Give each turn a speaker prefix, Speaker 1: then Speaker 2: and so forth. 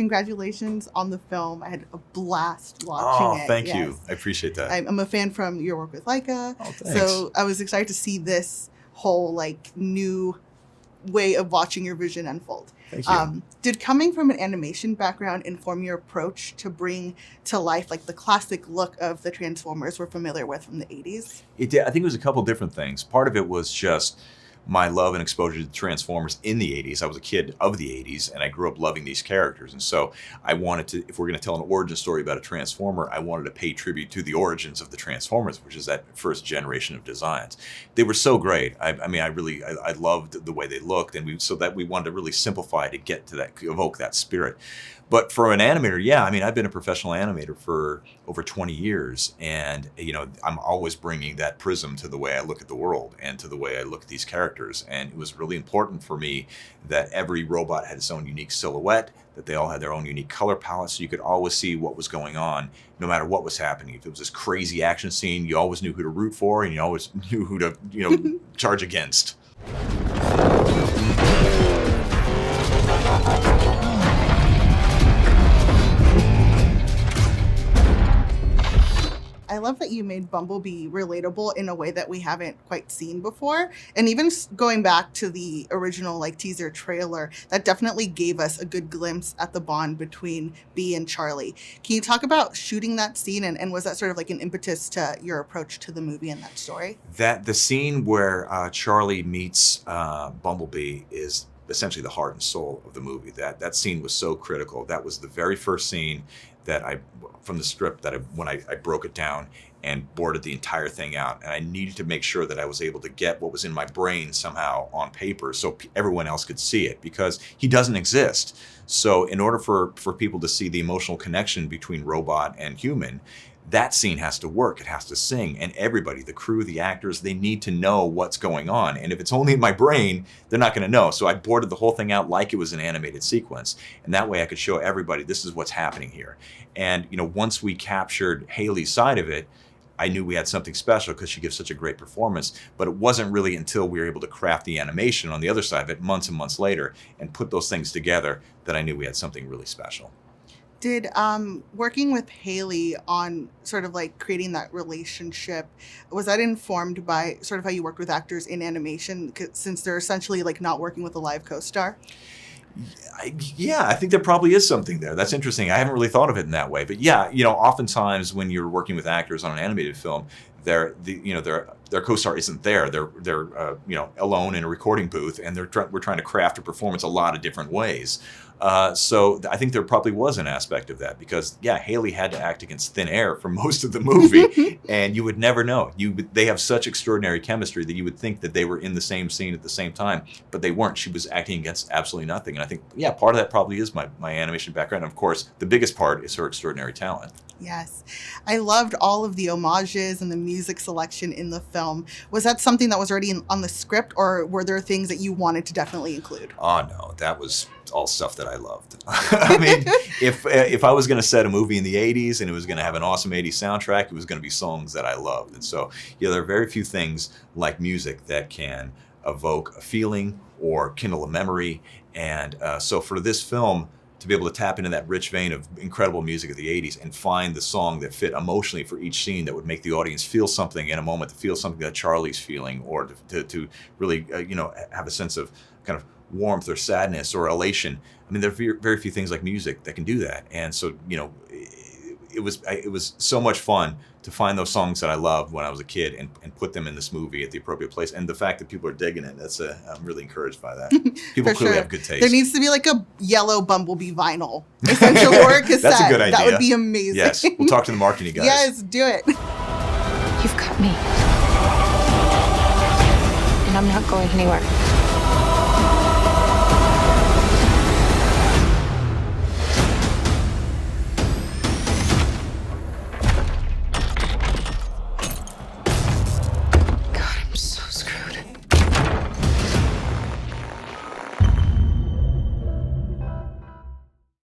Speaker 1: congratulations on the film. I had a blast watching it.
Speaker 2: Thank you. I appreciate that.
Speaker 1: I'm a fan from your work with Laika.
Speaker 2: Oh, thanks.
Speaker 1: So I was excited to see this whole new way of watching your vision unfold.
Speaker 2: Thank you.
Speaker 1: Did coming from an animation background inform your approach to bring to life the classic look of the Transformers we're familiar with from the 80s?
Speaker 2: It did. I think it was a couple different things. Part of it was just my love and exposure to Transformers in the 80s. I was a kid of the 80s, and I grew up loving these characters. And so I wanted to, if we're going to tell an origin story about a Transformer, I wanted to pay tribute to the origins of the Transformers, which is that first generation of designs. They were so great. I loved the way they looked, and we wanted to really simplify to get to that, evoke that spirit. But for an animator, yeah, I've been a professional animator for over 20 years, and I'm always bringing that prism to the way I look at the world and to the way I look at these characters. And it was really important for me that every robot had its own unique silhouette, that they all had their own unique color palette, so you could always see what was going on, no matter what was happening. If it was this crazy action scene, you always knew who to root for, and you always knew who to, charge against.
Speaker 1: I love that you made Bumblebee relatable in a way that we haven't quite seen before. And even going back to the original teaser trailer, that definitely gave us a good glimpse at the bond between Bee and Charlie. Can you talk about shooting that scene, and was that sort of an impetus to your approach to the movie and that story?
Speaker 2: The scene where Charlie meets Bumblebee is essentially the heart and soul of the movie. That scene was so critical. That was the very first scene from the script when I broke it down and boarded the entire thing out. And I needed to make sure that I was able to get what was in my brain somehow on paper so everyone else could see it, because he doesn't exist. So in order for people to see the emotional connection between robot and human, that scene has to work. It has to sing. And everybody, the crew, the actors, they need to know what's going on. And if it's only in my brain, they're not going to know. So I boarded the whole thing out like it was an animated sequence. And that way I could show everybody, this is what's happening here. And, once we captured Haley's side of it, I knew we had something special because she gives such a great performance. But it wasn't really until we were able to craft the animation on the other side of it months and months later and put those things together that I knew we had something really special.
Speaker 1: Did working with Haley on sort of creating that relationship, was that informed by sort of how you worked with actors in animation, since they're essentially not working with a live co-star?
Speaker 2: Yeah, I think there probably is something there. That's interesting. I haven't really thought of it in that way. But yeah, oftentimes when you're working with actors on an animated film, their co-star isn't there. They're alone in a recording booth, and we're trying to craft a performance a lot of different ways. So I think there probably was an aspect of that, because yeah, Haley had to act against thin air for most of the movie, and you would never know. They have such extraordinary chemistry that you would think that they were in the same scene at the same time, but they weren't. She was acting against absolutely nothing, and I think part of that probably is my animation background. And of course, the biggest part is her extraordinary talent.
Speaker 1: Yes. I loved all of the homages and the music selection in the film. Was that something that was already on the script, or were there things that you wanted to definitely include?
Speaker 2: Oh, no. That was all stuff that I loved. If I was going to set a movie in the 80s and it was going to have an awesome 80s soundtrack, it was going to be songs that I loved. And so, there are very few things like music that can evoke a feeling or kindle a memory. And so for this film, to be able to tap into that rich vein of incredible music of the 80s and find the song that fit emotionally for each scene that would make the audience feel something in a moment, to feel something that Charlie's feeling, or to really, have a sense of kind of warmth or sadness or elation. There are very few things like music that can do that. And so, it was so much fun to find those songs that I loved when I was a kid and put them in this movie at the appropriate place. And the fact that people are digging it, I'm really encouraged by that. People clearly have good taste.
Speaker 1: There needs to be a yellow Bumblebee vinyl, essential, or a cassette.
Speaker 2: That's a good idea.
Speaker 1: That would be amazing.
Speaker 2: Yes, we'll talk to the marketing guys.
Speaker 1: Yes, do it.
Speaker 3: You've cut me. And I'm not going anywhere.